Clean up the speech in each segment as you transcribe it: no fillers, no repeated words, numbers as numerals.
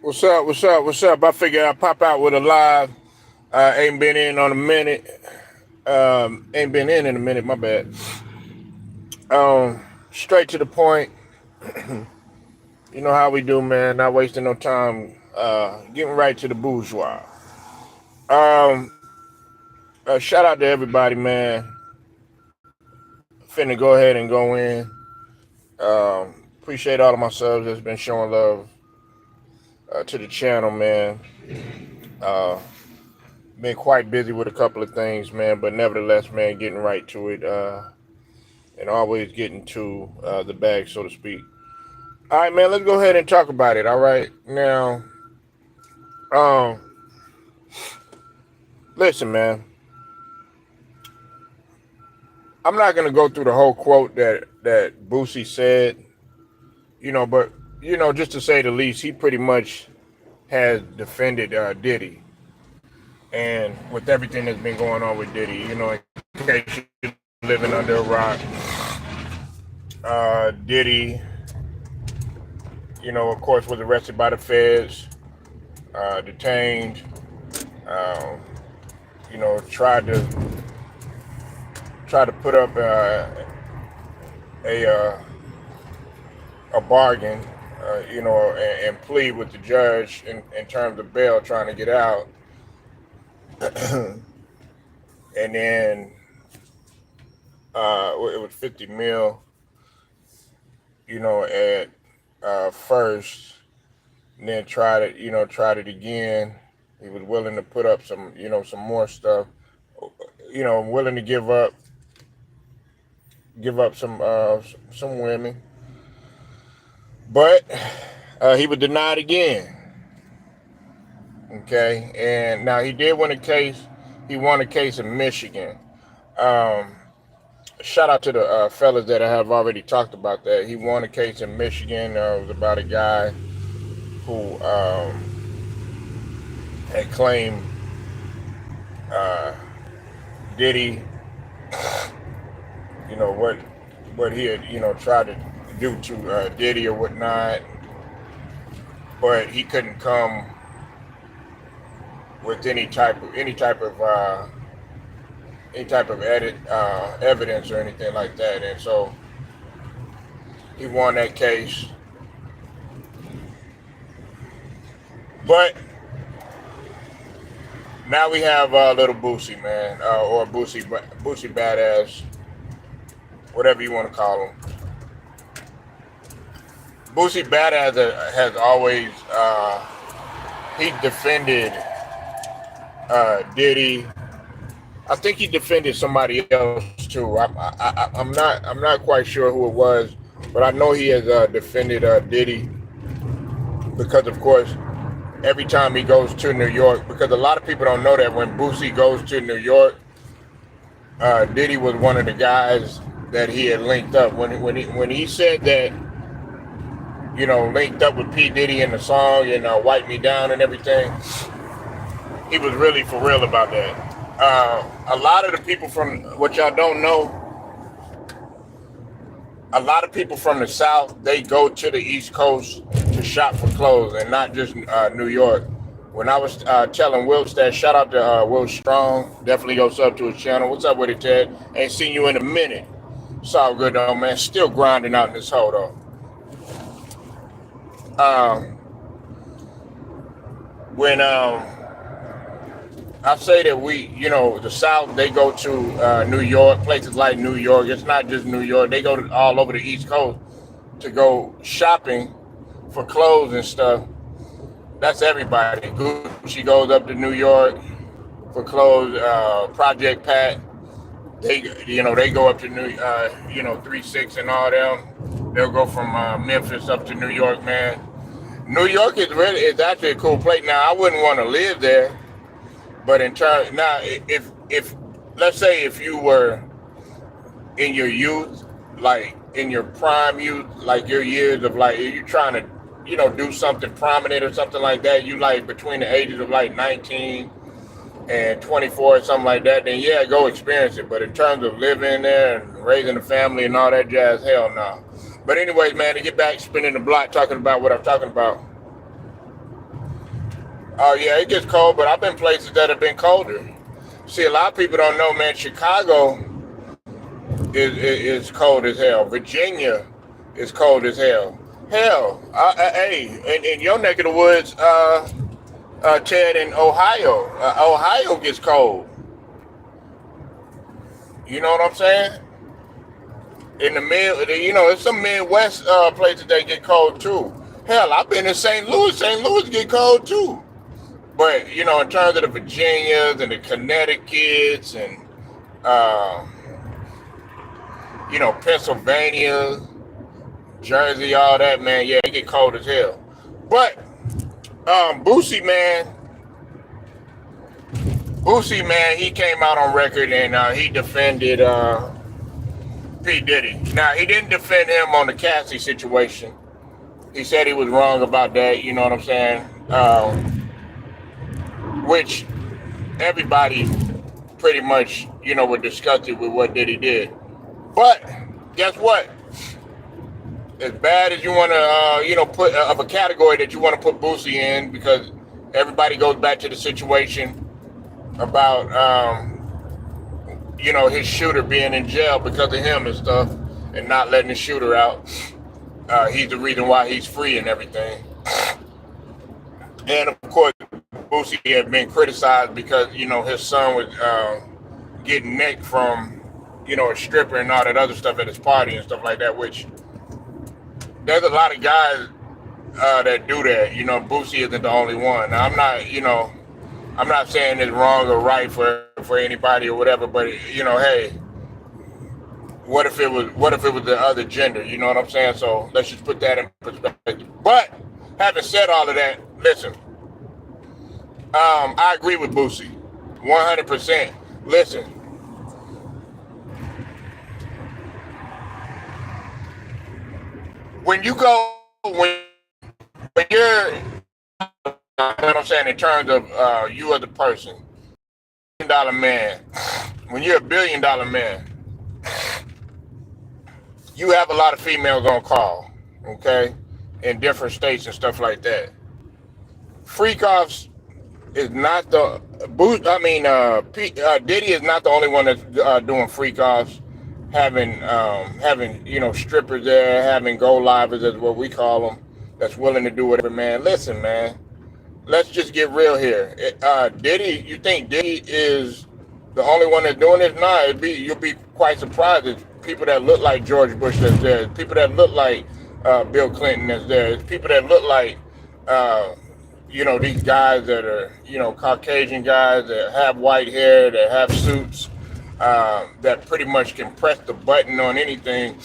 What's up? What's up? What's up? I figured I'd pop out with a live. Ain't been in on a minute. Ain't been in a minute. My bad. Straight to the point. You know how we do, man. Not wasting no time. Getting right to the bourgeois. Um, Shout out to everybody, man. Finna go ahead and go in. Appreciate all of my subs that's been showing love to the channel, man. Been quite busy with a couple of things, man, but nevertheless, man, getting right to it, and always getting to the bag, so to speak. All right, man, let's go ahead and talk about it. All right, now, listen, man, I'm not gonna go through the whole quote that Boosie said, but just to say the least, he pretty much has defended Diddy. And with everything that's been going on with Diddy, in case you're living under a rock, Diddy, of course, was arrested by the feds, detained, tried to put up a bargain, and plead with the judge in terms of bail, trying to get out. And then it was 50 mil, at first, and then tried it again. He was willing to put up some more stuff, willing to give up some women, but he was denied again. Okay, and now he did win a case. He won a case in Michigan. Shout out to the fellas that I have already talked about that. He won a case in Michigan. It was about a guy who had claimed Diddy, what he had, tried to do to Diddy or whatnot, but he couldn't come with any type of evidence or anything like that, and so he won that case. But now we have little Boosie, man, or Boosie badass, whatever you want to call him. Boosie badass has always he defended Diddy. I think he defended somebody else too. I'm not quite sure who it was, but I know he has defended Diddy because, of course, every time he goes to New York, because a lot of people don't know that when Boosie goes to New York, Diddy was one of the guys that he had linked up. When he said that, linked up with P. Diddy in the song and Wipe Me Down and everything, he was really for real about that. A lot of the people from, what y'all don't know, a lot of people from the South, they go to the East Coast to shop for clothes, and not just New York. When I was telling Will that, shout out to Will Strong, definitely go sub to his channel. What's up with it, Ted? Ain't seen you in a minute. It's all good though, man. Still grinding out in this hole though. When I say that the South, they go to New York, places like New York. It's not just New York. They go all over the East Coast to go shopping for clothes and stuff. That's everybody. Gucci goes up to New York for clothes. Project Pat, they go up to 3-6 and all them. They'll go from Memphis up to New York, man. New York is actually a cool place. Now, I wouldn't want to live there. But if let's say if you were in your youth, like in your prime youth, like your years of like, you're trying to, do something prominent or something like that, you like between the ages of like 19 and 24 or something like that, then yeah, go experience it. But in terms of living there and raising a family and all that jazz, hell no. But anyways, man, to get back spinning the block talking about what I'm talking about. Oh yeah, it gets cold, but I've been places that have been colder. See, a lot of people don't know, man. Chicago is cold as hell. Virginia is cold as hell. Hell, hey, in your neck of the woods, Ted, in Ohio, Ohio gets cold. You know what I'm saying? In the mid, there's some Midwest places that get cold too. Hell, I've been in St. Louis. St. Louis get cold too. But in terms of the Virginias and the Connecticut's and Pennsylvania, Jersey, all that, man, yeah, it get cold as hell. But Boosie, man, he came out on record and he defended P. Diddy. Now, he didn't defend him on the Cassie situation. He said he was wrong about that, you know what I'm saying? Which everybody pretty much, were disgusted with what Diddy did. But guess what? As bad as you want to, put of a category that you want to put Boosie in, because everybody goes back to the situation about, his shooter being in jail because of him and stuff, and not letting the shooter out. He's the reason why he's free and everything. And of course, Boosie had been criticized because, his son was getting necked from, a stripper and all that other stuff at his party and stuff like that, which there's a lot of guys that do that. Boosie isn't the only one. Now, I'm not saying it's wrong or right for anybody or whatever, but hey, what if it was the other gender? You know what I'm saying? So let's just put that in perspective. But having said all of that, listen, I agree with Boosie 100%. Listen, when you're, what I'm saying in terms of you as a person, $1 billion man, when you're $1 billion man, you have a lot of females on call, okay, in different states and stuff like that. Freak offs is not the Diddy is not the only one that's doing freak offs, having strippers there, having go livers, is what we call them, that's willing to do whatever. Man, listen, man, let's just get real here. Diddy, you think Diddy is the only one that's doing this? Nah, you'll be quite surprised. It's people that look like George Bush that's there. It's people that look like Bill Clinton that's there. It's people that look like these guys that are Caucasian guys that have white hair, that have suits, that pretty much can press the button on anything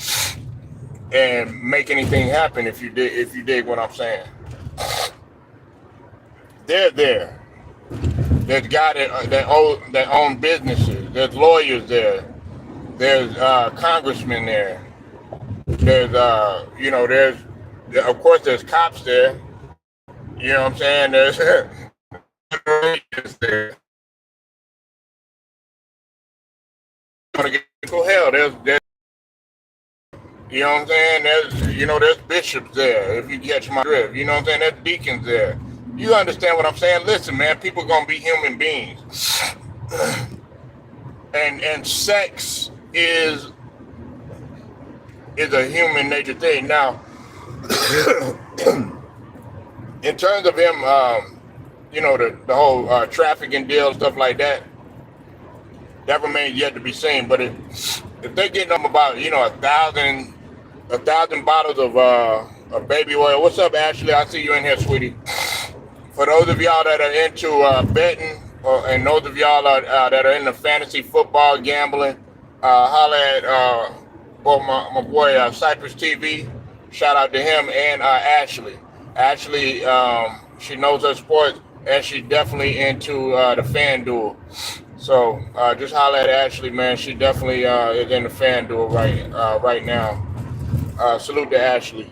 and make anything happen. If you dig what I'm saying. They're there. There's guys that own businesses. There's lawyers there. There's congressmen there. There's of course there's cops there. You know what I'm saying? There's there. Hell, there's you know what I'm saying? There's bishops there, if you catch my drift. You know what I'm saying? There's deacons there. You understand what I'm saying? Listen, man, people gonna be human beings. And sex is a human nature thing. Now, in terms of him, the whole trafficking deal, stuff like that, that remains yet to be seen. But if they're getting them about, 1,000 bottles of baby oil. What's up, Ashley? I see you in here, sweetie. For those of y'all that are into betting, and those of y'all that are into fantasy football gambling, holla at my boy Cypress TV. Shout out to him and Ashley. Ashley, she knows her sports, and she's definitely into the FanDuel. So just holla at Ashley, man. She definitely is in the FanDuel right now. Salute to Ashley.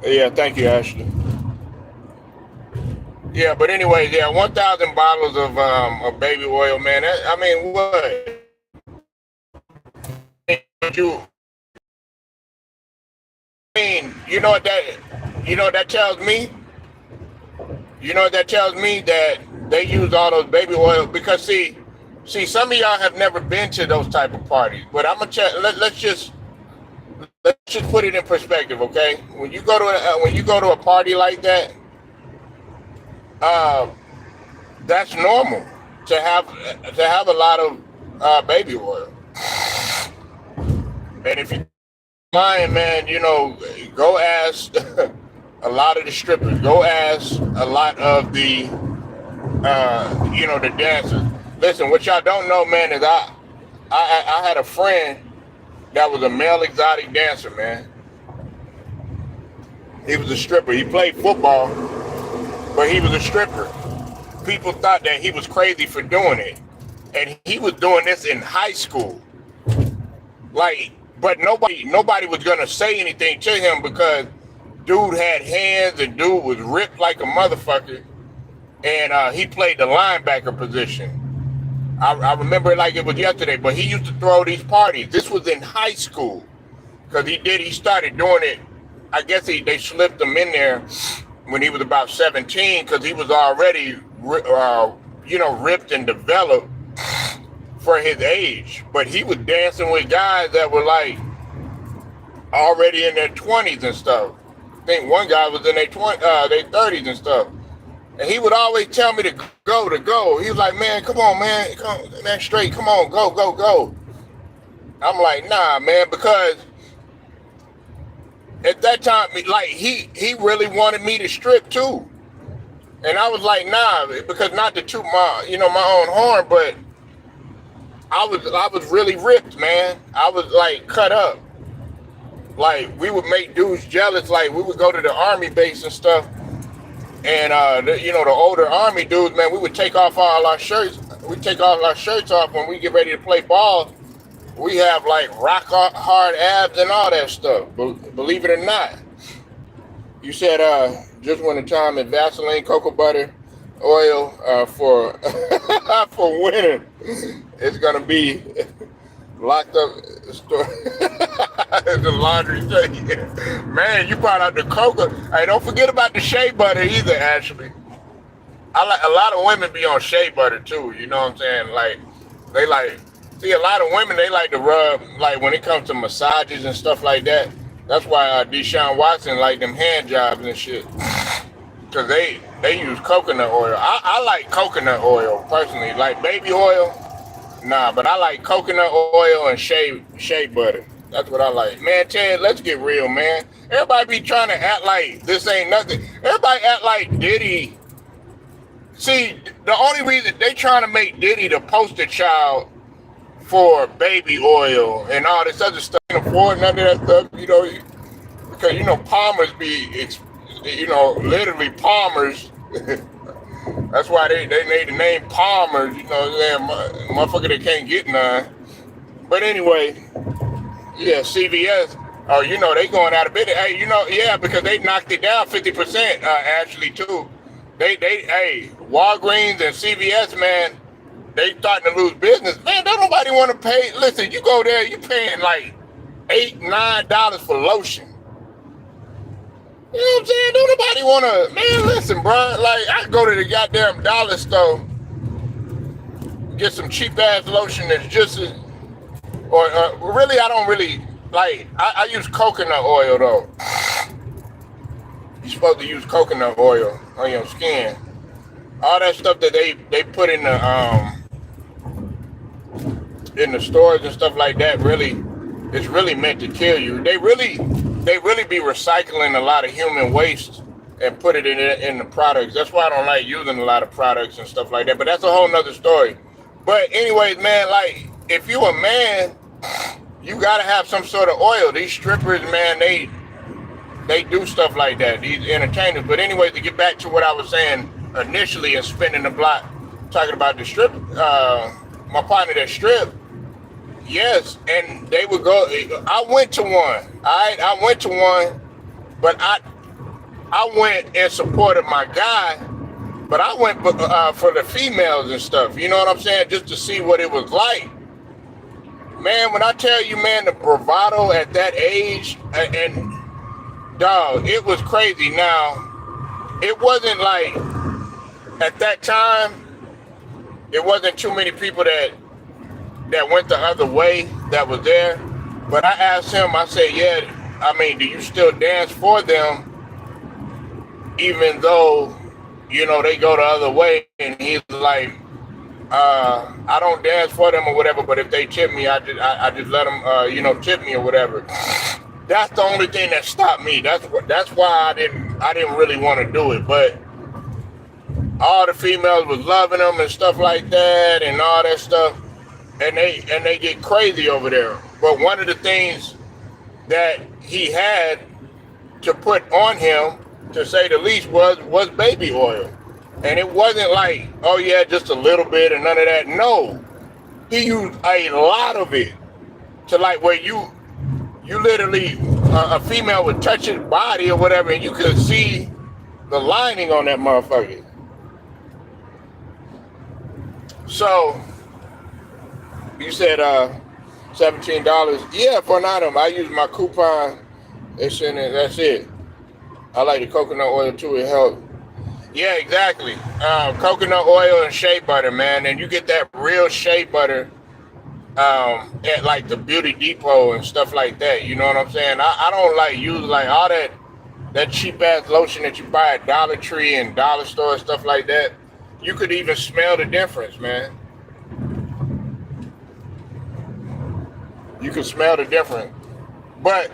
Yeah, thank you, Ashley. Yeah, but anyway, yeah, 1,000 bottles of baby oil, man. I mean, what? You you know what that tells me? You know what that tells me? That they use all those baby oil because see, some of y'all have never been to those type of parties. But I'm gonna tell. Let's just put it in perspective, okay? When you go to a party like that, uh, that's normal to have a lot of baby oil. And if you lying, man, go ask a lot of the strippers. Go ask a lot of the dancers. Listen, what y'all don't know, man, is I had a friend that was a male exotic dancer, man. He was a stripper. He played football, but he was a stripper. People thought that he was crazy for doing it. And he was doing this in high school. But nobody was gonna say anything to him because dude had hands and dude was ripped like a motherfucker. And he played the linebacker position. I remember it like it was yesterday, but he used to throw these parties. This was in high school because he started doing it. I guess they slipped him in there when he was about 17 because he was already, ripped and developed for his age. But he was dancing with guys that were like already in their 20s and stuff. I think one guy was in their 30s and stuff. And he would always tell me to go. He was like, man, come on, man. Straight. Come on, go. I'm like, nah, man, because at that time, like, he really wanted me to strip too. And I was like, nah, because not to toot my own horn, but I was really ripped, man. I was like cut up. Like, we would make dudes jealous. Like, we would go to the army base and stuff. And, the older army dudes, man, we would take off all our shirts. We take all our shirts off when we get ready to play ball. We have, like, rock hard abs and all that stuff. Believe it or not. You said just when the time at Vaseline, cocoa butter, oil for for winter, it's going to be locked up store. The laundry thing. Man, you brought out the cocoa. Hey, don't forget about the shea butter either, actually. A lot of women be on shea butter too, you know what I'm saying? Like, a lot of women, they like to rub, like when it comes to massages and stuff like that. That's why Deshaun Watson like them hand jobs and shit. Cause they use coconut oil. I like coconut oil personally. Like baby oil, nah, but I like coconut oil and shea butter. That's what I like. Man, Ted, let's get real, man. Everybody be trying to act like this ain't nothing. Everybody act like Diddy. See, the only reason they trying to make Diddy the poster child for baby oil and all this other stuff, can't afford none of that stuff, because, Palmers be, literally Palmers. That's why they made the name Palmers, motherfucker, they can't get none. But anyway, yeah, CVS, they going out of business. Hey, yeah, because they knocked it down 50%, actually, too. Hey, Walgreens and CVS, man, they starting to lose business. Man, don't nobody want to pay. Listen, you go there, you paying like $8, $9 for lotion. You know what I'm saying? Don't nobody want to, man, listen, bro. Like, I go to the goddamn dollar store, get some cheap-ass lotion that's just as, really, I don't really, like, I use coconut oil, though. You're supposed to use coconut oil on your skin. All that stuff that they put in the stores and stuff like that, really, it's really meant to kill you. They really be recycling a lot of human waste and put it in the products. That's why I don't like using a lot of products and stuff like that. But that's a whole nother story. But anyways, man, like, if you a man, you gotta have some sort of oil. These strippers, man, they do stuff like that, these entertainers. But anyways, to get back to what I was saying initially and spinning the block, talking about the strip, my partner that stripped, yes, and they would go, I went to one, I went to one, but I went in support of my guy But I went for the females and stuff. You know what I'm saying? Just to see what it was like. Man, when I tell you, man, the bravado at that age, and dog, it was crazy. Now, it wasn't like at that time. It wasn't too many people that went the other way that was there. But I asked him. I said, "Yeah. I mean, do you still dance for them, even though, you know, they go the other way?" And he's like, "I don't dance for them or whatever. But if they tip me, I just let them, you know, tip me or whatever." That's the only thing that stopped me. That's why I didn't really want to do it. But all the females was loving them and stuff like that and all that stuff, and they get crazy over there. But one of the things that he had to put on him, to say the least, was baby oil. And it wasn't like, oh yeah, just a little bit and none of that. No, he used a lot of it, to like where you literally, a female would touch his body or whatever, and you could see the lining on that motherfucker. So you said $17. Yeah, for an item. I use my coupon. It's in it. That's it. I like the coconut oil too. It helps. Yeah, exactly. Coconut oil and shea butter, man. And you get that real shea butter at like the Beauty Depot and stuff like that. You know what I'm saying? I don't like use like all that cheap ass lotion that you buy at Dollar Tree and Dollar Store and stuff like that. You could even smell the difference, man. You can smell the difference. But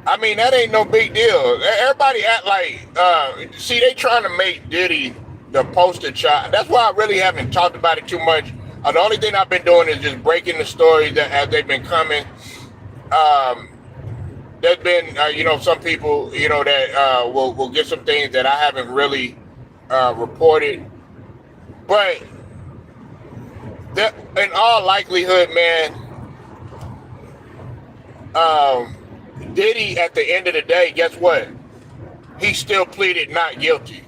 I mean, that ain't no big deal. Everybody act like, see, they trying to make Diddy the poster child. That's why I really haven't talked about it too much. The only thing I've been doing is just breaking the stories that as they've been coming. There's been, you know, some people, you know, that will get some things that I haven't really reported. But in all likelihood, man, Diddy, at the end of the day, guess what? He still pleaded not guilty.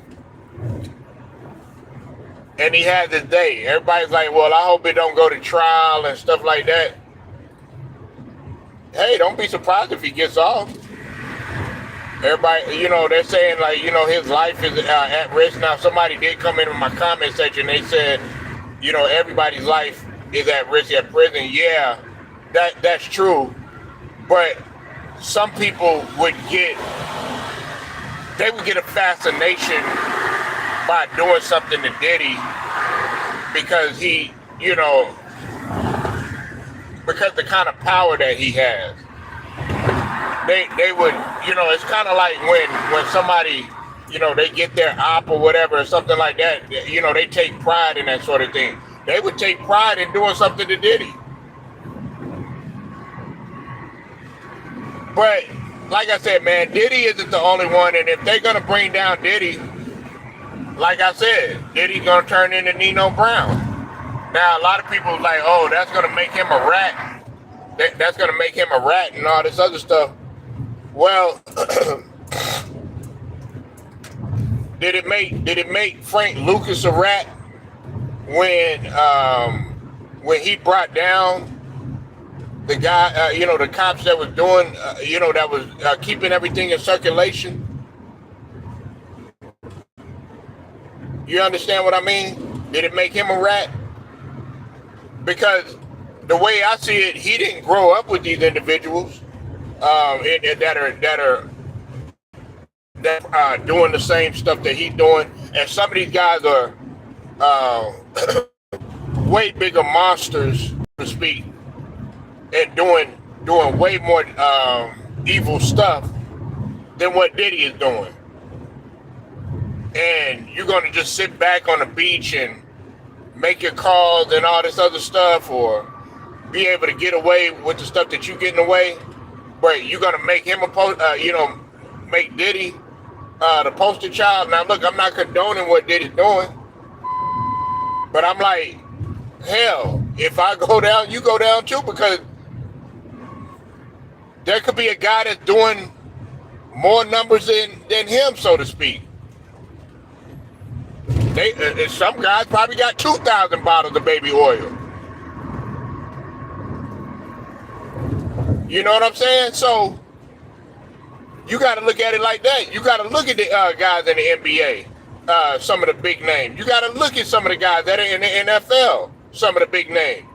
And he had his day. Everybody's like, well, I hope it don't go to trial and stuff like that. Hey, don't be surprised if he gets off. Everybody, you know, they're saying like, you know, his life is at risk. Now, somebody did come into my comment section. They said, you know, everybody's life is at risk at prison. Yeah, that's true. But some people would get a fascination by doing something to Diddy because he, you know, because the kind of power that he has. They would, you know, it's kind of like when somebody, you know, they get their op or whatever or something like that, you know, they take pride in that sort of thing. They would take pride in doing something to Diddy. But like I said, man, Diddy isn't the only one, and if they're gonna bring down Diddy, like I said, Diddy's gonna turn into Nino Brown. Now a lot of people are like, oh, that's gonna make him a rat. That's gonna make him a rat and all this other stuff. Well, did it make Frank Lucas a rat when he brought down the guy, you know, the cops that was doing, you know, that was keeping everything in circulation? You understand what I mean? Did it make him a rat? Because the way I see it, he didn't grow up with these individuals that are doing the same stuff that he's doing, and some of these guys are way bigger monsters, so to speak, and doing way more evil stuff than what Diddy is doing. And you're going to just sit back on the beach and make your calls and all this other stuff, or be able to get away with the stuff that you're getting away, but you're going to make him make Diddy the poster child. Now, look, I'm not condoning what Diddy's doing, but I'm like, hell, if I go down, you go down too, because there could be a guy that's doing more numbers than him, so to speak. Some guys probably got 2,000 bottles of baby oil. You know what I'm saying? So you got to look at it like that. You got to look at the guys in the NBA, some of the big names. You got to look at some of the guys that are in the NFL, some of the big names.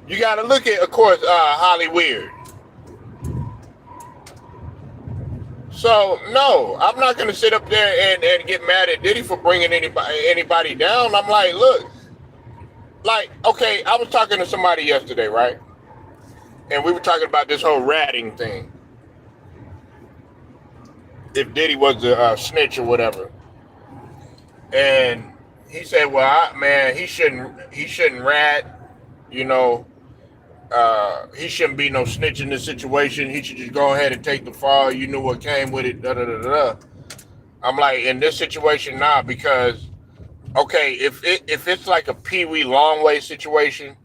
You got to look at, of course, Holly Weird. So, no, I'm not going to sit up there and get mad at Diddy for bringing anybody down. I'm like, look, like, okay, I was talking to somebody yesterday, right? And we were talking about this whole ratting thing. If Diddy was a snitch or whatever. And he said, well, man, he shouldn't rat, you know. He shouldn't be no snitch in this situation. He should just go ahead and take the fall. You knew what came with it. Da, da, da, da. I'm like, in this situation, nah, because, okay, if it's like a Pee Wee Longway situation,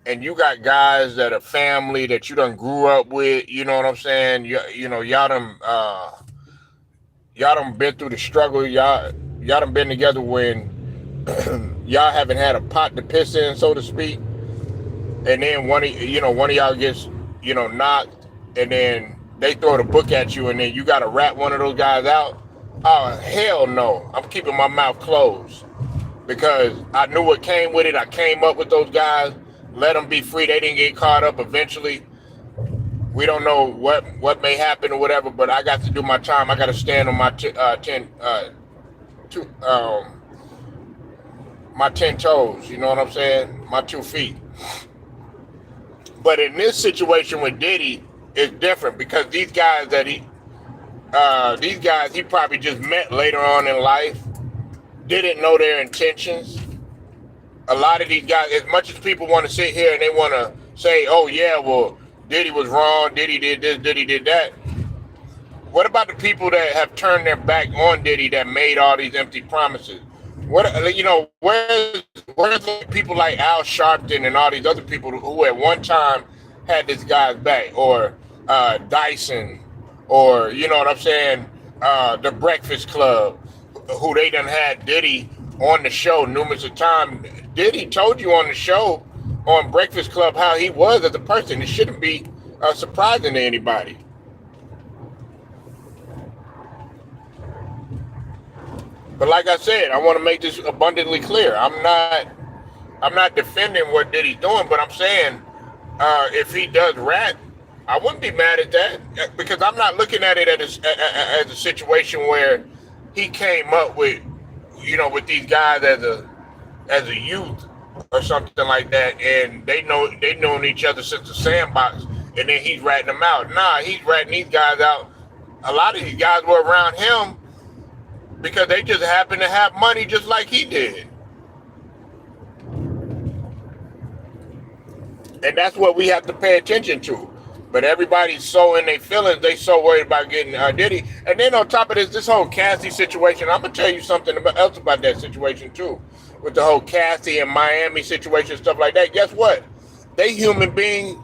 and you got guys that are family that you done grew up with, you know what I'm saying? You know, y'all done been through the struggle. Y'all done been together when y'all haven't had a pot to piss in, so to speak. And then one of y'all gets, knocked, and then they throw the book at you, and then you got to rat one of those guys out. Oh, hell no. I'm keeping my mouth closed because I knew what came with it. I came up with those guys, let them be free. They didn't get caught up eventually. We don't know what may happen or whatever, but I got to do my time. I got to stand on my 10 toes, you know what I'm saying? My 2 feet. But in this situation with Diddy, it's different because these guys he probably just met later on in life, didn't know their intentions. A lot of these guys, as much as people want to sit here and they want to say, oh yeah, well, Diddy was wrong, Diddy did this, Diddy did that. What about the people that have turned their back on Diddy that made all these empty promises? Where's people like Al Sharpton and all these other people who at one time had this guy's back, or Dyson, or you know what I'm saying, the Breakfast Club, who they done had Diddy on the show numerous of times. Diddy told you on the show on Breakfast Club how he was as a person. It shouldn't be surprising to anybody. But like I said, I want to make this abundantly clear. I'm not defending what Diddy's doing, but I'm saying if he does rat, I wouldn't be mad at that because I'm not looking at it as a situation where he came up with with these guys as a youth or something like that, and they've known each other since the sandbox, and then he's ratting them out. Nah, he's ratting these guys out. A lot of these guys were around him because they just happen to have money just like he did. And that's what we have to pay attention to. But everybody's so in their feelings, they so worried about getting Diddy. And then on top of this whole Cassie situation, I'm going to tell you something else about that situation too. With the whole Cassie and Miami situation, stuff like that. Guess what? They human beings.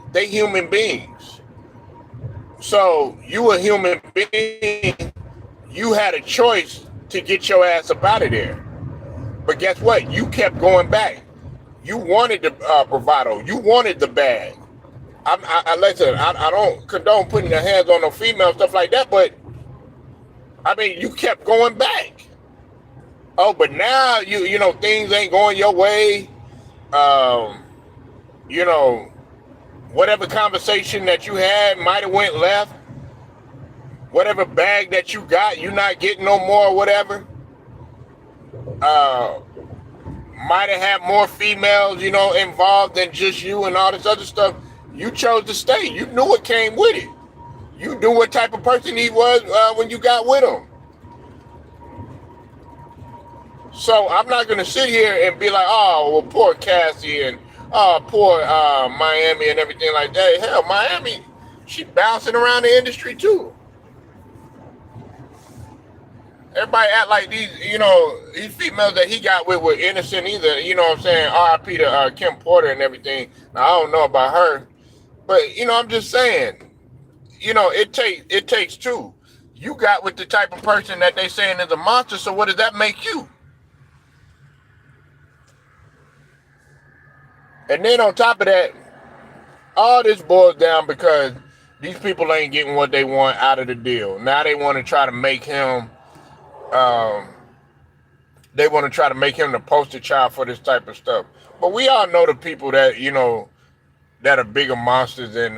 So you a human being, you had a choice to get your ass up out of there. But guess what? You kept going back. You wanted the bravado. You wanted the bag. Listen, I don't condone putting your hands on no female, stuff like that, but I mean, you kept going back. Oh, but now you know things ain't going your way. Whatever conversation that you had might have went left. Whatever bag that you got, you not getting no more or whatever. Might have had more females, involved than just you and all this other stuff. You chose to stay. You knew what came with it. You knew what type of person he was when you got with him. So I'm not going to sit here and be like, oh, well, poor Cassie and poor Miami and everything like that. Hell, Miami, she bouncing around the industry too. Everybody act like these females that he got with were innocent either. You know what I'm saying? R.I.P. to Kim Porter and everything. Now, I don't know about her. But, I'm just saying, it takes two. You got with the type of person that they saying is a monster, so what does that make you? And then on top of that, all this boils down because these people ain't getting what they want out of the deal. Now they want to try to make him, um, they want to try to make him the poster child for this type of stuff. But we all know the people that, that are bigger monsters than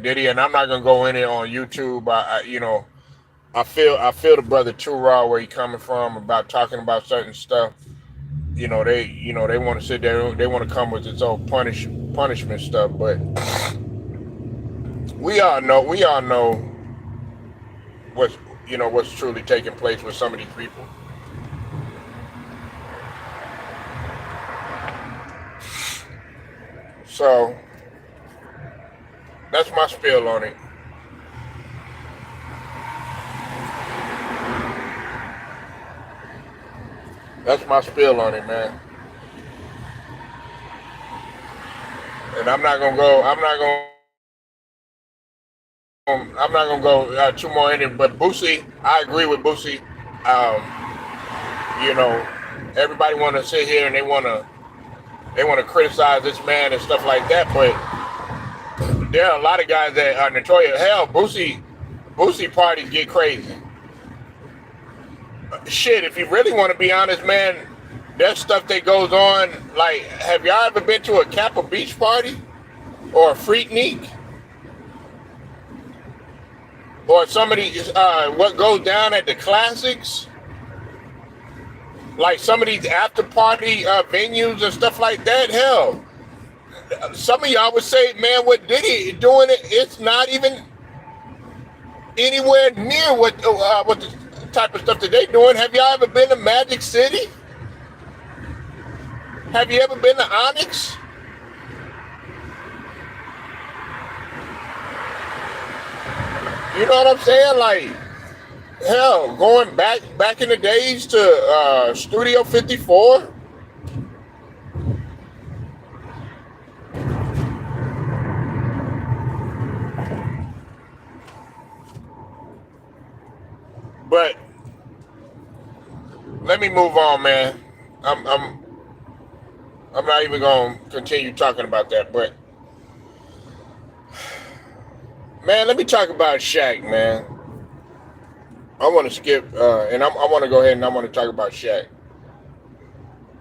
Diddy. And I'm not gonna go in it on YouTube. I feel the brother too raw where he coming from about talking about certain stuff. They want to sit there. They want to come with its own punishment stuff. But we all know what's truly taking place with some of these people. So that's my spill on it. That's my spill on it, man. And I'm not gonna go. Too more in it. But Boosie, I agree with Boosie. Um, you know, everybody want to sit here and they want to criticize this man and stuff like that. But there are a lot of guys that are notorious. Hell, Boosie parties get crazy. Shit, if you really want to be honest, man, there's stuff that goes on. Like, have y'all ever been to a Cappin beach party or a Freaknik? Or somebody, what goes down at the classics? Like some of these after party venues and stuff like that. Hell, some of y'all would say, man, what Diddy doing it's not even anywhere near what the type of stuff that they doing. Have y'all ever been to Magic City? Have you ever been to Onyx? You know what I'm saying? Like, hell, going back in the days to Studio 54. But let me move on, man. I'm not even gonna continue talking about that, but man, let me talk about Shaq, man. I want to skip, and I want to go ahead and I want to talk about Shaq.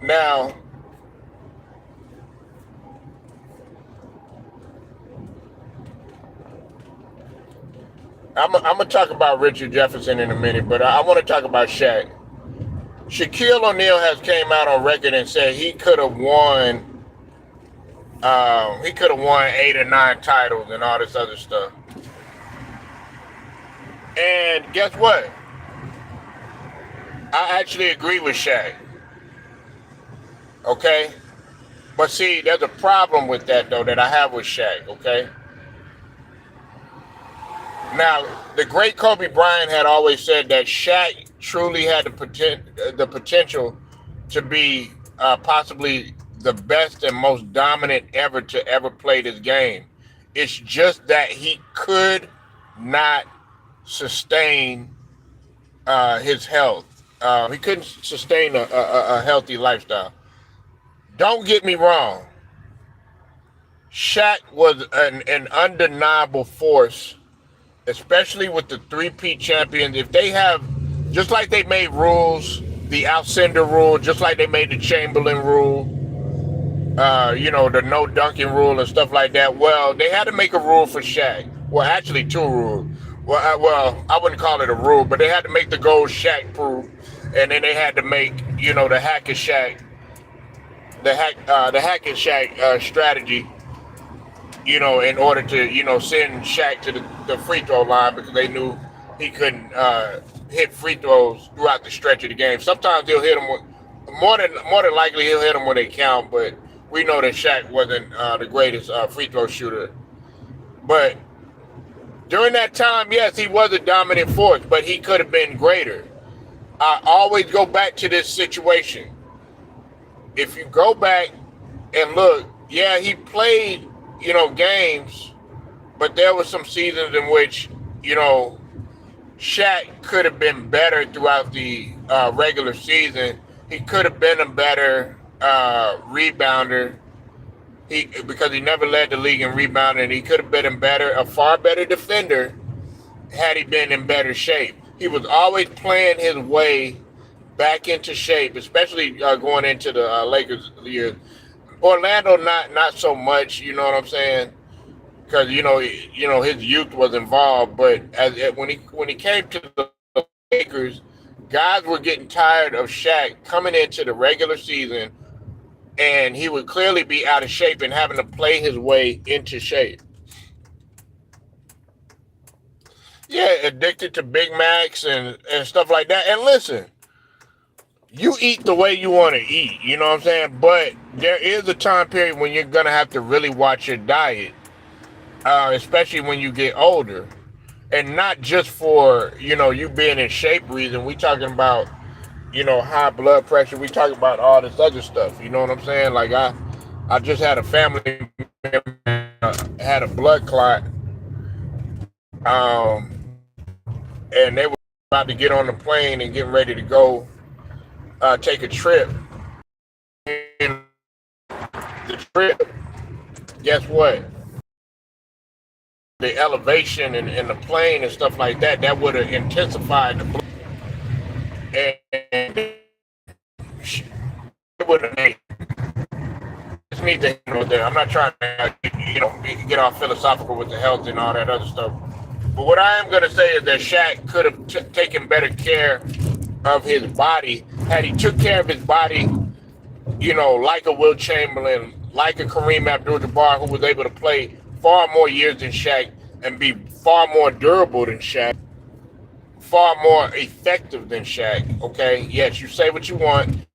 Now, I'm gonna talk about Richard Jefferson in a minute, but I want to talk about Shaq. Shaquille O'Neal has came out on record and said he could have won. He could have won 8 or 9 titles and all this other stuff. And guess what? I actually agree with Shaq. Okay? But see, there's a problem with that, though, that I have with Shaq, okay? Now, the great Kobe Bryant had always said that Shaq truly had the potential to be possibly the best and most dominant ever to ever play this game. It's just that he could not sustain his health. He couldn't sustain a healthy lifestyle. Don't get me wrong. Shaq was an undeniable force, especially with the 3-peat champions. If they have, just like they made rules, the Alcindor rule, just like they made the Chamberlain rule, the no dunking rule and stuff like that. Well, they had to make a rule for Shaq. Well, actually 2 rules. Well, I wouldn't call it a rule, but they had to make the gold Shaq proof, and then they had to make, the hack and Shaq, the hack and Shaq strategy, in order to, send Shaq to the free throw line because they knew he couldn't hit free throws throughout the stretch of the game. Sometimes he'll hit them with, more than likely he'll hit them when they count, but we know that Shaq wasn't the greatest free throw shooter. But during that time, yes, he was a dominant force, but he could have been greater. I always go back to this situation. If you go back and look, yeah, he played, games, but there were some seasons in which, Shaq could have been better throughout the regular season. He could have been a better rebounder. Because he never led the league in rebounding, and he could have been a far better defender had he been in better shape. He was always playing his way back into shape, especially going into the Lakers years. Orlando, not so much. You know what I'm saying? Because his youth was involved, but when he came to the Lakers, guys were getting tired of Shaq coming into the regular season, and he would clearly be out of shape and having to play his way into shape. Yeah, addicted to Big Macs and stuff like that. And listen, you eat the way you want to eat, you know what I'm saying? But there is a time period when you're going to have to really watch your diet, especially when you get older. And not just for, you being in shape reason. We talking about, high blood pressure. We talking about all this other stuff, you know what I'm saying? Like I just had a family member had a blood clot, and they were about to get on the plane and getting ready to go take a trip. And the trip, guess what? The elevation and the plane and stuff like that would have intensified the blood. And it would have made. Just need to there. I'm not trying to get all philosophical with the health and all that other stuff. But what I am going to say is that Shaq could have taken better care of his body had he took care of his body, like a Will Chamberlain, like a Kareem Abdul-Jabbar, who was able to play far more years than Shaq and be far more durable than Shaq, far more effective than Shaq. Okay, yes, you say what you want.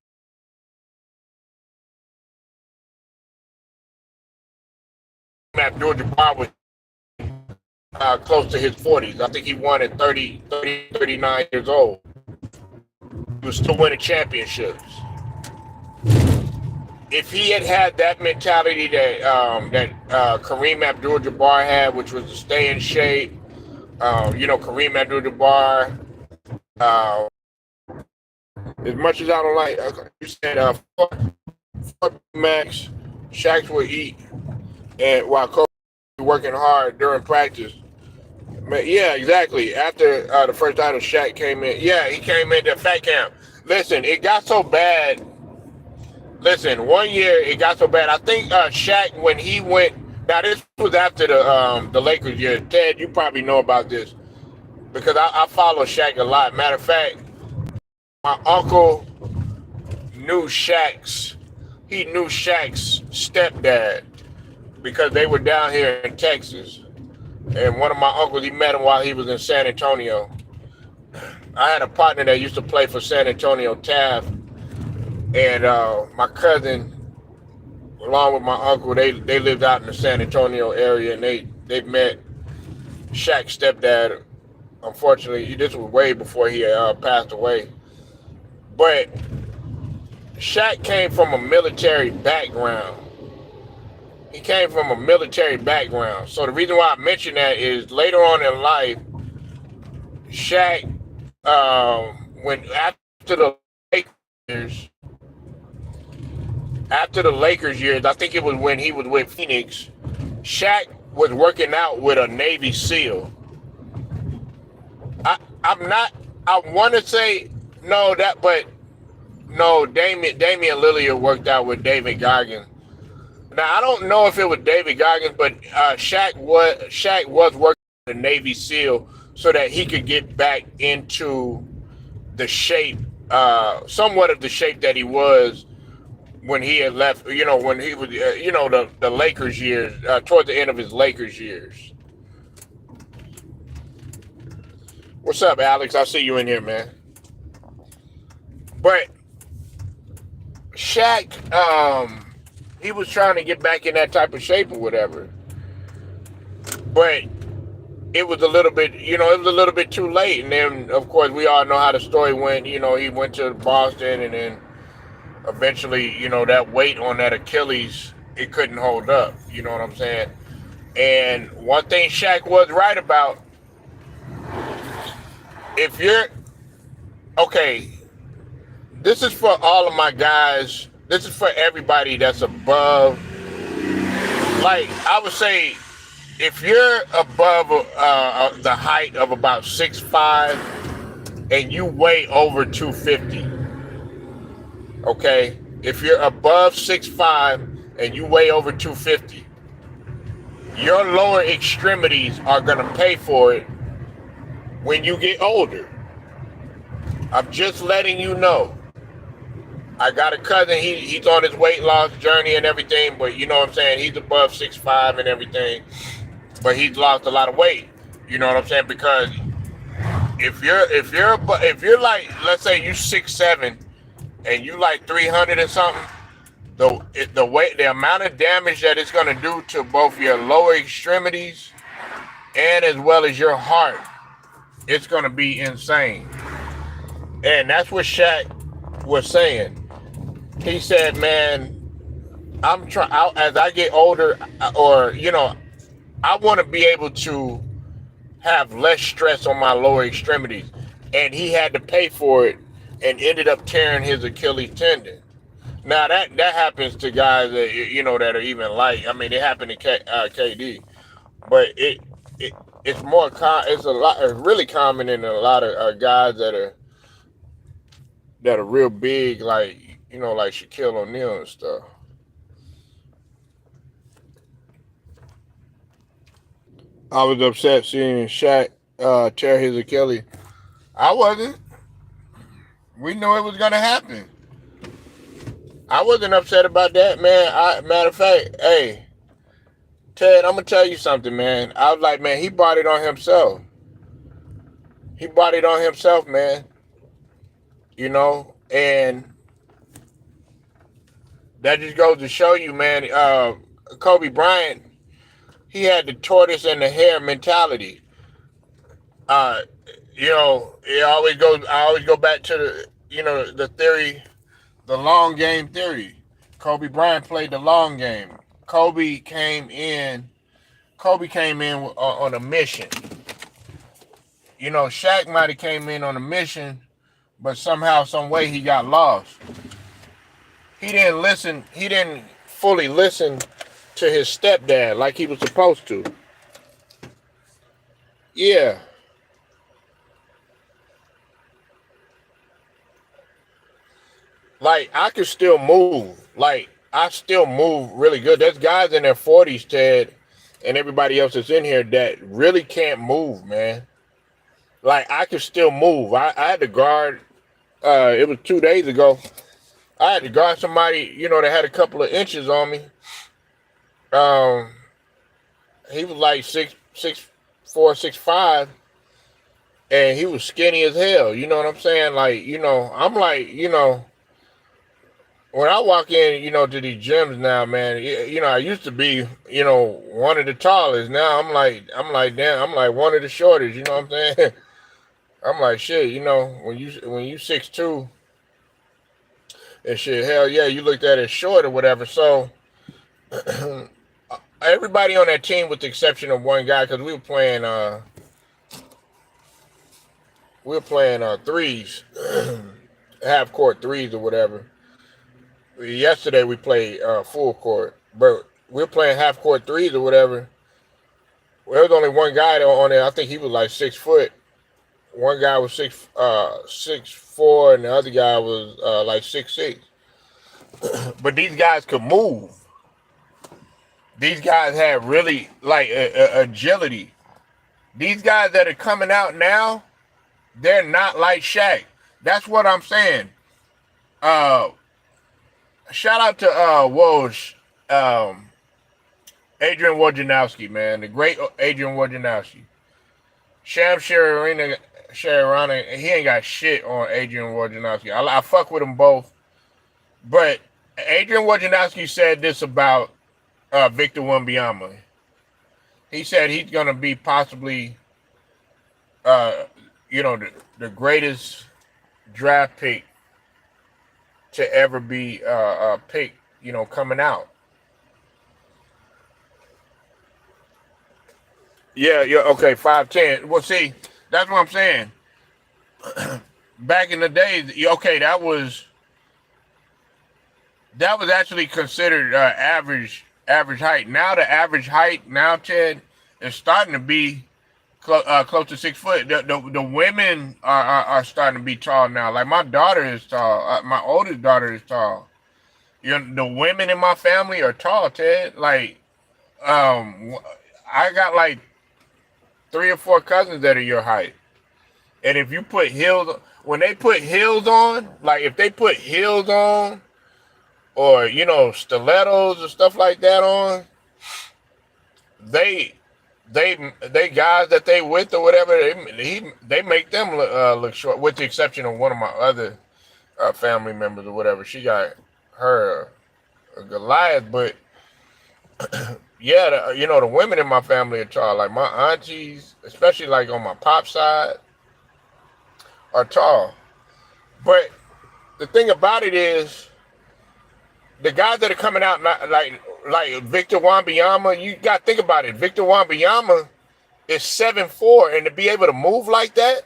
Abdul-Jabbar was close to his 40s. I think he won at 39 years old. He was still winning championships. If he had that mentality that Kareem Abdul-Jabbar had, which was to stay in shape, Kareem Abdul-Jabbar, as much as I don't like, you said fuck Max, Shaq would eat, and while Kobe was working hard during practice. Yeah, exactly. After the first time Shaq came in, he came into fat camp. Listen, it got so bad. Listen, one year it got so bad. I think Shaq, when he went, now this was after the Lakers year. Ted, you probably know about this because I follow Shaq a lot. Matter of fact, my uncle knew Shaq's stepdad because they were down here in Texas. And one of my uncles, he met him while he was in San Antonio. I had a partner that used to play for San Antonio Taft. And my cousin, along with my uncle, they lived out in the San Antonio area, and they met Shaq's stepdad. Unfortunately, this was way before he passed away. But Shaq came from a military background. He came from a military background. So the reason why I mention that is later on in life, Shaq, after the Lakers years, I think it was when he was with Phoenix, Shaq was working out with a Navy SEAL. I want to say Damian Lillard worked out with David Goggins. Now I don't know if it was David Goggins, but Shaq was working with a Navy SEAL so that he could get back into the shape, somewhat of the shape that he was when he had left, when he was, the Lakers years, towards the end of his Lakers years. What's up, Alex? I see you in here, man. But Shaq, he was trying to get back in that type of shape or whatever. But it was a little bit too late. And then, of course, we all know how the story went. He went to Boston, and then eventually, that weight on that Achilles, it couldn't hold up. You know what I'm saying? And one thing Shaq was right about, if you're, okay, this is for all of my guys. This is for everybody that's above like I would say, if you're above the height of about 6'5" and you weigh over 250, okay? If you're above 6'5" and you weigh over 250, your lower extremities are gonna pay for it when you get older. I'm just letting you know. I got a cousin, he's on his weight loss journey and everything, but you know what I'm saying? He's above 6'5" and everything, but he's lost a lot of weight. You know what I'm saying? Because if you're like, let's say you 6'7" and you like 300 or something, the amount of damage that it's gonna do to both your lower extremities and as well as your heart, it's gonna be insane. And that's what Shaq was saying. He said, "Man, I'm trying as I get older, or I want to be able to have less stress on my lower extremities." And he had to pay for it, and ended up tearing his Achilles tendon. Now that happens to guys that that are even light. I mean, it happened to KD, but it's more it's really common in a lot of guys that are real big, like like Shaquille O'Neal and stuff. I was upset seeing Shaq tear his Achilles. I wasn't. We knew it was gonna happen. I wasn't upset about that, man. Matter of fact, hey, Ted, I'm gonna tell you something, man. I was like, man, he brought it on himself. He brought it on himself, man. And that just goes to show you, man. Kobe Bryant, he had the tortoise and the hare mentality. It always goes. I always go back to the theory, the long game theory. Kobe Bryant played the long game. Kobe came in on a mission. Shaq might have came in on a mission, but somehow, some way, he got lost. He didn't listen. He didn't fully listen to his stepdad like he was supposed to. Yeah. Like, I can still move. Like, I still move really good. There's guys in their 40s, Ted, and everybody else that's in here that really can't move, man. Like, I can still move. I had to guard, it was 2 days ago. I had to guard somebody, that had a couple of inches on me. He was like 6'4", 6'5", and he was skinny as hell. You know what I'm saying? Like, I'm like, when I walk in, to these gyms now, man, I used to be, one of the tallest. Now I'm like, damn, I'm like one of the shortest. You know what I'm saying? I'm like, shit, when you 6'2", and shit, hell yeah, you looked at it short or whatever. So everybody on that team, with the exception of one guy, because we were playing threes, half court threes or whatever. Yesterday we played full court, but we were playing half court threes or whatever. Well, there was only one guy on there. I think he was like 6 foot. One guy was 6'4", and the other guy was like 6'6". But these guys could move. These guys have really like agility. These guys that are coming out now, they're not like Shaq. That's what I'm saying. Shout out to Woj, Adrian Wojnarowski, man, the great Adrian Wojnarowski. Sham Sharana, he ain't got shit on Adrian Wojnarowski. I fuck with them both, but Adrian Wojnarowski said this about Victor Wembanyama. He said he's gonna be possibly, the greatest draft pick to ever be picked, coming out. Yeah, okay, 5'10". Well, see, that's what I'm saying. Back in the days, okay, that was actually considered average average height. Now the average height now, Ted, is starting to be close to 6 foot. The women are starting to be tall now. Like my daughter is tall. My oldest daughter is tall. You know, the women in my family are tall, Ted. Like, um, I got like 3 or 4 cousins that are your height. And if you put heels, when they put heels on, like if they put heels on, or stilettos or stuff like that on, they they guys that they with or whatever, they make them look short. With the exception of one of my other family members or whatever, she got her a Goliath, but yeah, the women in my family are tall. Like my aunties, especially like on my pop side, are tall. But the thing about it is, the guys that are coming out, not like Victor Wembanyama, you got to think about it. Victor Wembanyama is 7'4", and to be able to move like that,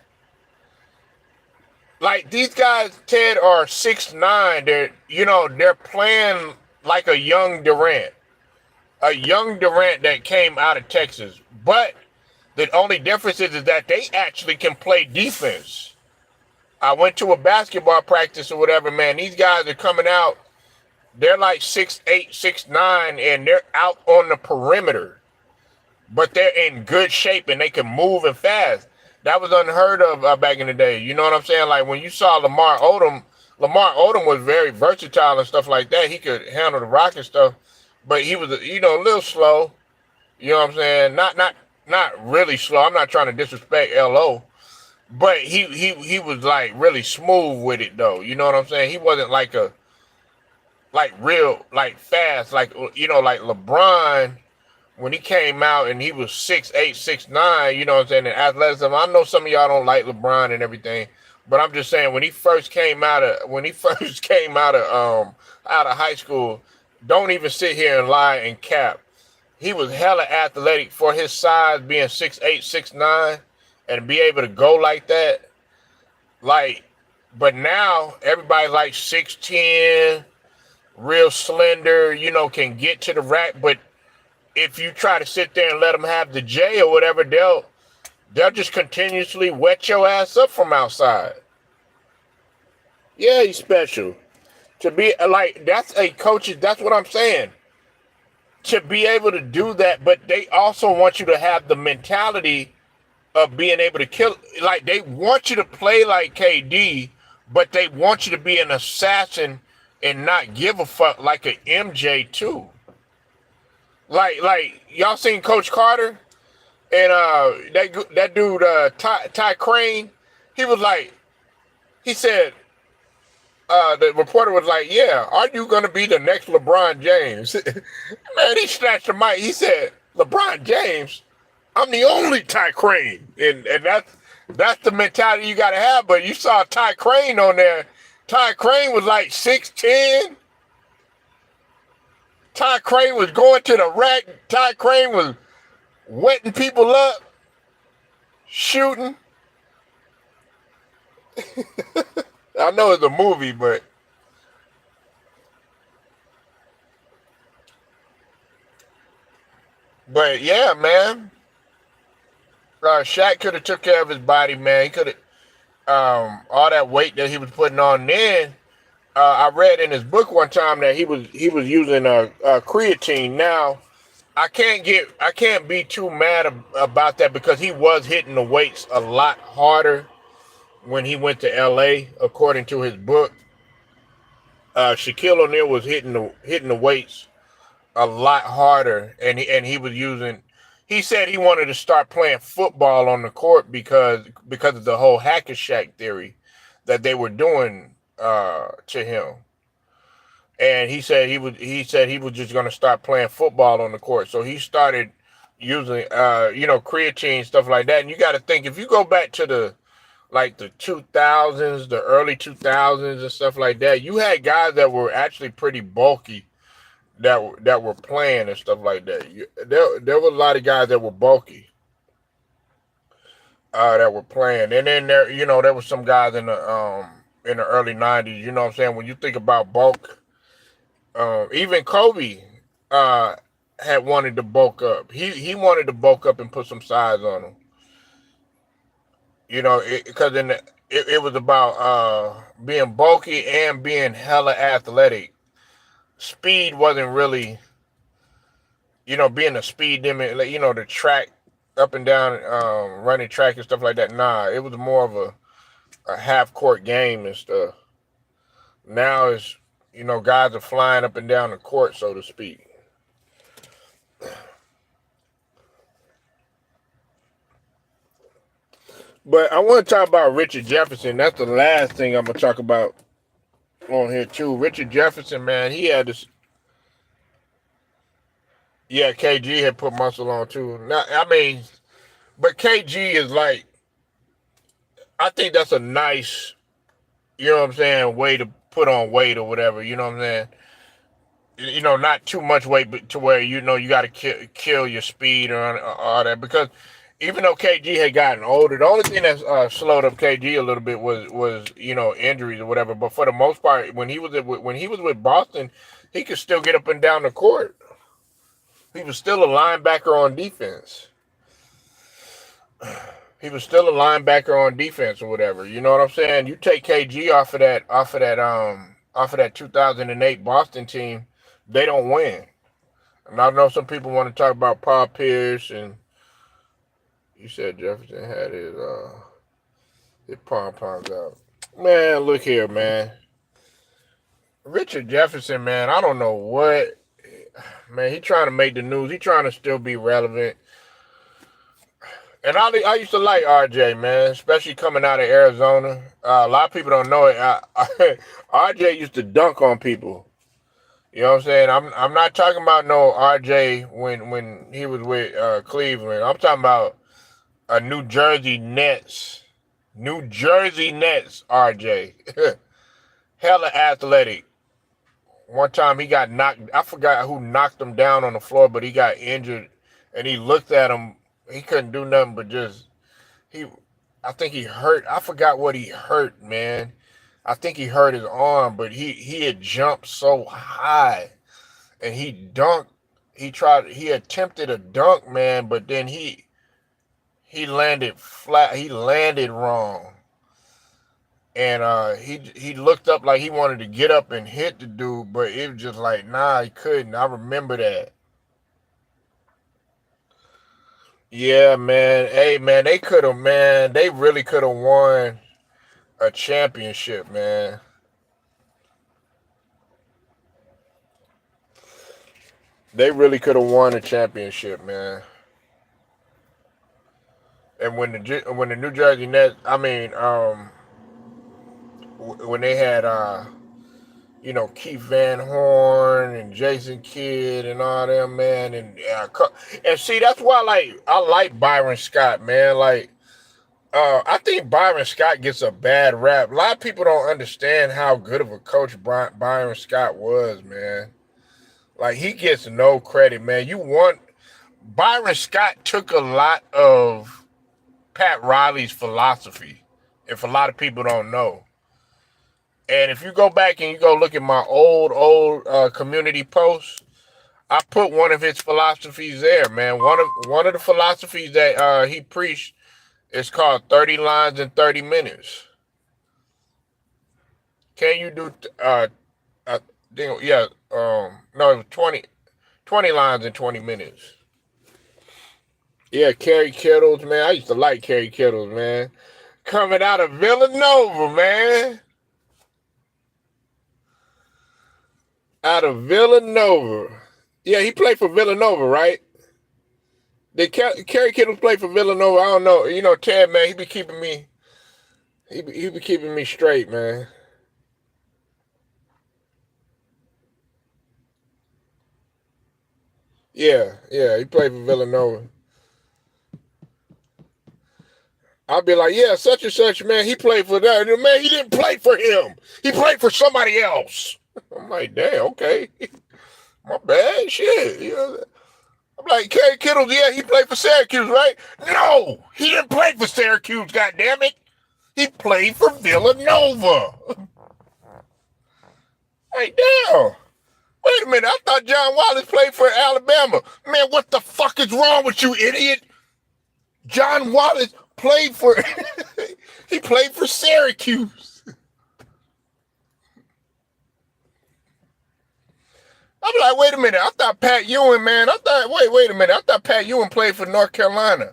like these guys, Ted, are 6'9". They're playing like a young Durant that came out of Texas. But the only difference is that they actually can play defense. I went to a basketball practice or whatever, man. These guys are coming out. They're like 6'8", 6'9", and they're out on the perimeter. But they're in good shape, and they can move and fast. That was unheard of back in the day. You know what I'm saying? Like when you saw Lamar Odom was very versatile and stuff like that. He could handle the rock and stuff, but he was, a little slow. You know what I'm saying? Not really slow. I'm not trying to disrespect LO. But he was like really smooth with it though. You know what I'm saying? He wasn't like real fast, like LeBron when he came out and he was 6'8", 6'9", you know what I'm saying, and athleticism. I know some of y'all don't like LeBron and everything, but I'm just saying when he first came out of high school, don't even sit here and lie and cap. He was hella athletic for his size, being 6'8", 6'9", and be able to go like that. But now everybody's like 6'10", real slender, can get to the rack. But if you try to sit there and let them have the J or whatever, they'll just continuously wet your ass up from outside. Yeah, he's special. To be like, that's what I'm saying. To be able to do that, but they also want you to have the mentality of being able to kill. Like they want you to play like KD, but they want you to be an assassin and not give a fuck like an MJ too. Like y'all seen Coach Carter and that dude Ty Crane. He said the reporter was like, "Yeah, are you gonna be the next LeBron James?" Man, he snatched the mic. He said, "LeBron James, I'm the only Ty Crane," and that's the mentality you gotta have. But you saw Ty Crane on there. Ty Crane was like 6'10". Ty Crane was going to the rack. Ty Crane was wetting people up, shooting. I know it's a movie, but yeah, man. Shaq could have took care of his body, man. He could have all that weight that he was putting on then. I read in his book one time that he was using a creatine. Now, I can't be too mad about that because he was hitting the weights a lot harder when he went to LA, according to his book. Shaquille O'Neal was hitting the weights a lot harder, and he was using. He said he wanted to start playing football on the court because of the whole hacker Shaq theory that they were doing to him. And he said he was just going to start playing football on the court. So he started using creatine, stuff like that. And you got to think, if you go back to the 2000s, the early 2000s and stuff like that, you had guys that were actually pretty bulky that were playing and stuff like that. There was a lot of guys that were bulky that were playing. And then there were some guys in the early 90s, you know what I'm saying? When you think about bulk, even Kobe had wanted to bulk up. He wanted to bulk up and put some size on him. You know, because it was about being bulky and being hella athletic. Speed wasn't really, being a speed limit, like, the track up and down, running track and stuff like that. Nah, it was more of a half court game and stuff. Now it's, guys are flying up and down the court, so to speak. But I want to talk about Richard Jefferson. That's the last thing I'm gonna talk about on here too. Richard Jefferson, man, he had this. Yeah, KG had put muscle on too. Now, I mean, but KG is like, I think that's a nice, what I'm saying, way to put on weight or whatever. You know what I'm saying? Not too much weight, but to where you got to kill your speed or all that. Because even though KG had gotten older, the only thing that slowed up KG a little bit was injuries or whatever. But for the most part, when he was with Boston, he could still get up and down the court. He was still a linebacker on defense. He was still a linebacker on defense or whatever. You know what I'm saying? You take KG off of that 2008 Boston team, they don't win. And I know some people want to talk about Paul Pierce, and you said Jefferson had his pom-poms out. Man, look here, man. Richard Jefferson, man, I don't know what. Man, he trying to make the news. He trying to still be relevant. And I used to like RJ, man, especially coming out of Arizona. A lot of people don't know it. RJ used to dunk on people. You know what I'm saying? I'm not talking about no RJ when he was with Cleveland. I'm talking about a New Jersey Nets RJ. Hella athletic. One time he got knocked. I forgot who knocked him down on the floor, but he got injured, and he looked at him. He couldn't do nothing but I think he hurt. I forgot what he hurt, man. I think he hurt his arm, but he had jumped so high, and he dunked. He attempted a dunk, man, but then he landed flat. He landed wrong. And he looked up like he wanted to get up and hit the dude, but it was just like, nah, he couldn't. I remember that. Yeah, man. Hey, man, they really could have won a championship, man. They really could have won a championship, man. And when the New Jersey Nets, I mean, when they had Keith Van Horn and Jason Kidd and all them, man, and see, that's why I like Byron Scott, man. Like, I think Byron Scott gets a bad rap. A lot of people don't understand how good of a coach Byron Scott was, man. Like, he gets no credit, man. Byron Scott took a lot of Pat Riley's philosophy, if a lot of people don't know. And if you go back and you go look at my old community posts, I put one of his philosophies there, man. One of the philosophies that he preached is called 30 lines in 30 minutes. Can you do no, it was 20 lines in 20 minutes. Yeah, Kerry Kittles, man. I used to like Kerry Kittles, man. Coming out of Villanova, man. Out of Villanova. Yeah, he played for Villanova, right? Did Kerry Kittles play for Villanova? I don't know. Ted, man, he be keeping me straight, man. Yeah, he played for Villanova. I'll be like, yeah, such and such, man, he played for that. Man, he didn't play for him. He played for somebody else. I'm like, damn, okay. My bad, shit. I'm like, Kerry Kittles, yeah, he played for Syracuse, right? No, he didn't play for Syracuse, goddammit. He played for Villanova. Like, damn. Wait a minute, I thought John Wallace played for Alabama. Man, what the fuck is wrong with you, idiot? John Wallace played for he played for Syracuse. I'm like, wait a minute, I thought Pat Ewing, man. Wait a minute, I thought Pat Ewing played for North Carolina.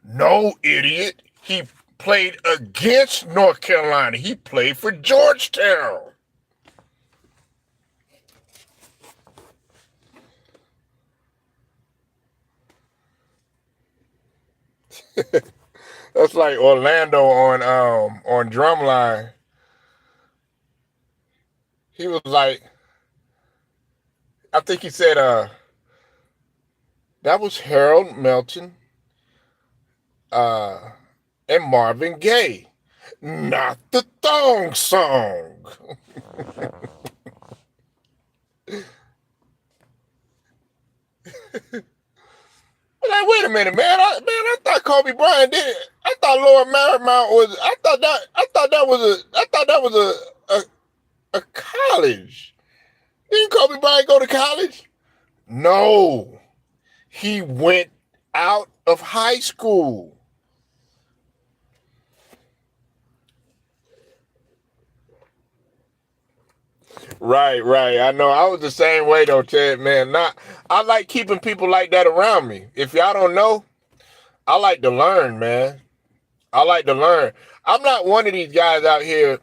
No, idiot. He played against North Carolina. He played for Georgetown. That's like Orlando on Drumline. He was like, I think he said, that was Harold Melton, uh, and Marvin Gaye, not the thong song. Like, wait a minute, man. I thought Kobe Bryant did it. I thought Lord Marymount was. I thought that was a college. Didn't Kobe Bryant go to college? No, he went out of high school. Right, right. I know. I was the same way though, Ted. Man, I like keeping people like that around me. If y'all don't know, I like to learn, man. I like to learn. I'm not one of these guys out here.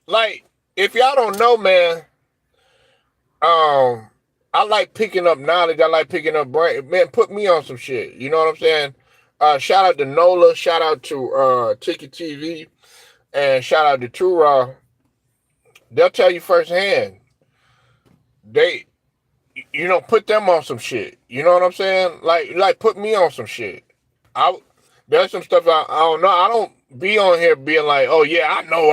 Like, if y'all don't know, man, I like picking up knowledge. I like picking up brain. Man, put me on some shit. You know what I'm saying? Shout out to Nola. Shout out to Ticket TV, and shout out to True Raw. They'll tell you firsthand. They, put them on some shit. You know what I'm saying? Like put me on some shit. I There's some stuff I don't know. I don't be on here being like, oh yeah, I know.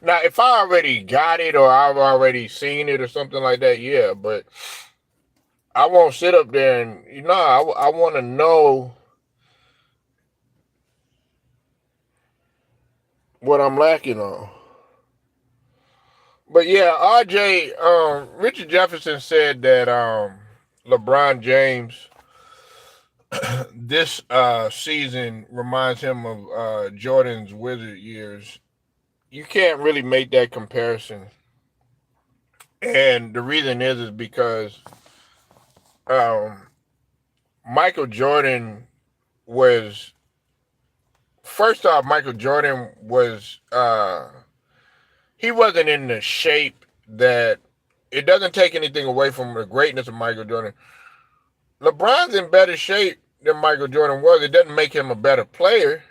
Now, if I already got it or I've already seen it or something like that, yeah. But I won't sit up there and I want to know what I'm lacking on. But yeah, RJ, Richard Jefferson said that LeBron James this season reminds him of Jordan's Wizard years. You can't really make that comparison, and the reason is because um, Michael Jordan was first off. Michael Jordan was he wasn't in the shape that it doesn't take anything away from the greatness of Michael Jordan. LeBron's in better shape than Michael Jordan was. It doesn't make him a better player,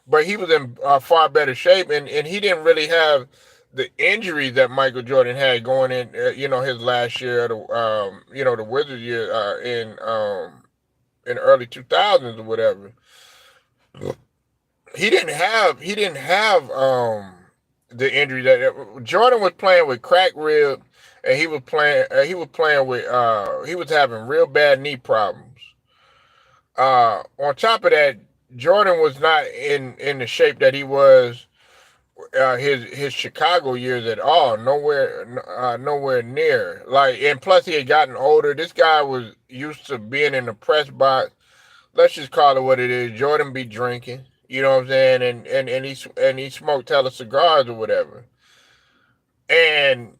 but he was in far better shape, and he didn't really have the injuries that Michael Jordan had going in, his last year, the Wizards year in early 2000s or whatever. He didn't have the injury that Jordan was playing with cracked rib, and he was having real bad knee problems. On top of that, Jordan was not in the shape that he was his Chicago years at all. Nowhere near. Like, and plus he had gotten older. This guy was used to being in the press box. Let's just call it what it is. Jordan be drinking. You know what I'm saying? And he smoked hella cigars or whatever. And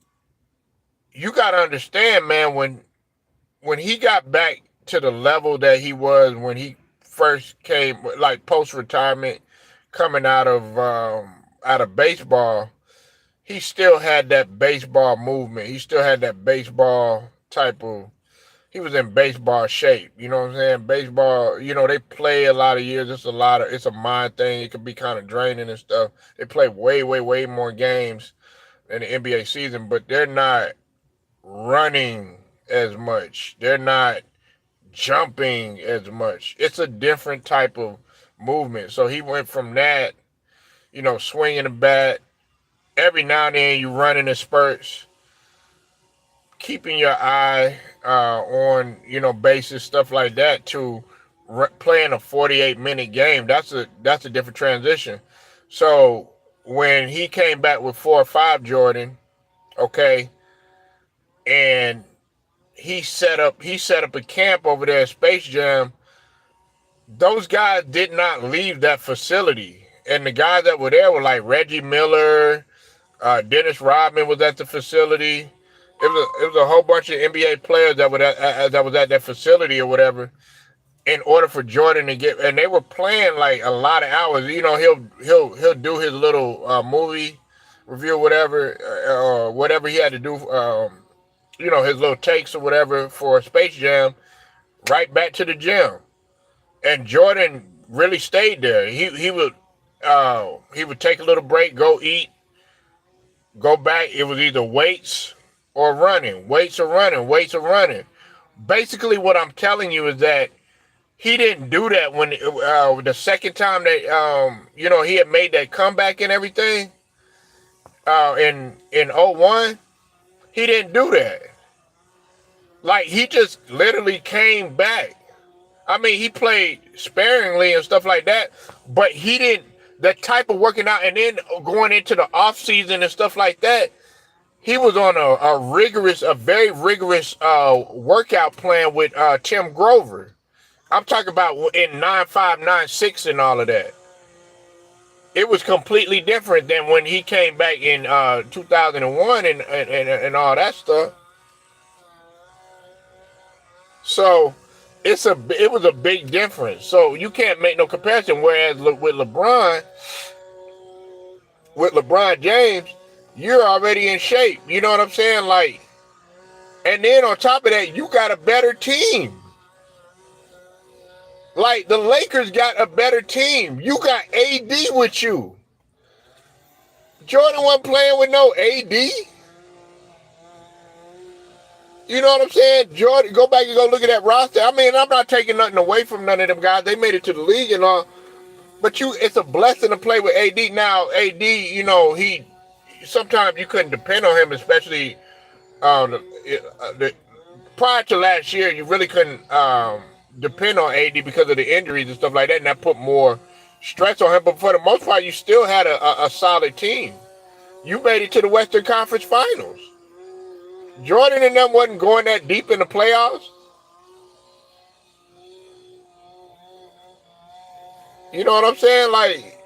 you gotta understand, man, when he got back to the level that he was when he first came, like post retirement, coming out of baseball, he still had that baseball movement. He still had that baseball type of. He was in baseball shape. You know what I'm saying? Baseball, they play a lot of years. It's a mind thing. It could be kind of draining and stuff. They play way, way, way more games in the NBA season, but they're not running as much. They're not jumping as much. It's a different type of movement. So he went from that, swinging the bat. Every now and then you run in spurts, keeping your eye on, bases, stuff like that, to playing a 48-minute game. That's a different transition. So when he came back with 4 or 5 Jordan, okay, and he set up a camp over there at Space Jam. Those guys did not leave that facility, and the guys that were there were like Reggie Miller, Dennis Rodman was at the facility. It was a whole bunch of NBA players that was at that facility or whatever. In order for Jordan to get, and they were playing like a lot of hours. You know, he'll do his little movie review, whatever he had to do. You know, his little takes or whatever for Space Jam. Right back to the gym, and Jordan really stayed there. He would take a little break, go eat, go back. It was either weights or running, weights or running, weights or running. Basically, what I'm telling you is that he didn't do that when the second time that you know, he had made that comeback and everything in '01. He didn't do that. Like, he just literally came back. I mean, he played sparingly and stuff like that, but he didn't, that type of working out and then going into the off season and stuff like that. He was on a very rigorous workout plan with Tim Grover. I'm talking about in 9'5", 9'6", and all of that. It was completely different than when he came back in 2001 and all that stuff. So it was a big difference. So you can't make no comparison. Whereas with LeBron James, you're already in shape. You know what I'm saying? Like, and then on top of that, you got a better team. Like, the Lakers got a better team. You got AD with you. Jordan wasn't playing with no AD. You know what I'm saying? Jordan, go back and go look at that roster. I mean, I'm not taking nothing away from none of them guys. They made it to the league and all. But it's a blessing to play with AD. Now, AD, you know, sometimes you couldn't depend on him, especially prior to last year. You really couldn't depend on AD because of the injuries and stuff like that, and that put more stress on him. But for the most part, you still had a solid team. You made it to the Western Conference Finals. Jordan and them wasn't going that deep in the playoffs. You know what I'm saying? Like,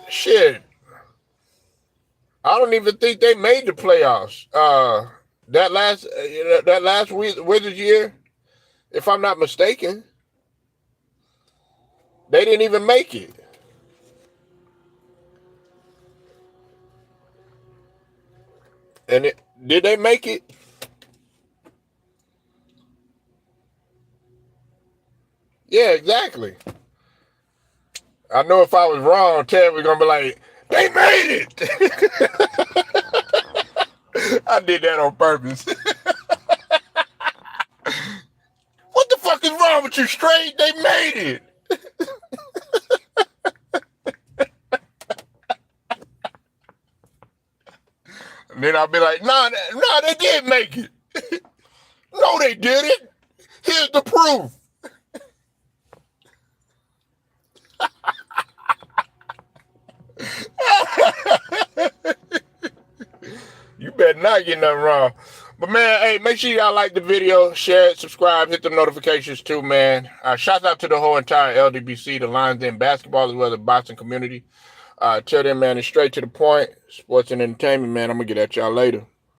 shit. I don't even think they made the playoffs. That last Wizards year, if I'm not mistaken, they didn't even make it. And did they make it? Yeah, exactly. I know if I was wrong, Ted was gonna be like, they made it. I did that on purpose. What the fuck is wrong with you, straight? They made it. And then I'll be like, nah, they did make it. No, they didn't. Here's the proof. You better not get nothing wrong. But man, hey, make sure y'all like the video, share it, subscribe, hit the notifications too, man. Shout out to the whole entire LDBC, the Lions Den basketball, as well as the boxing community. Tell them, man, it's straight to the point. Sports and entertainment, man. I'm going to get at y'all later.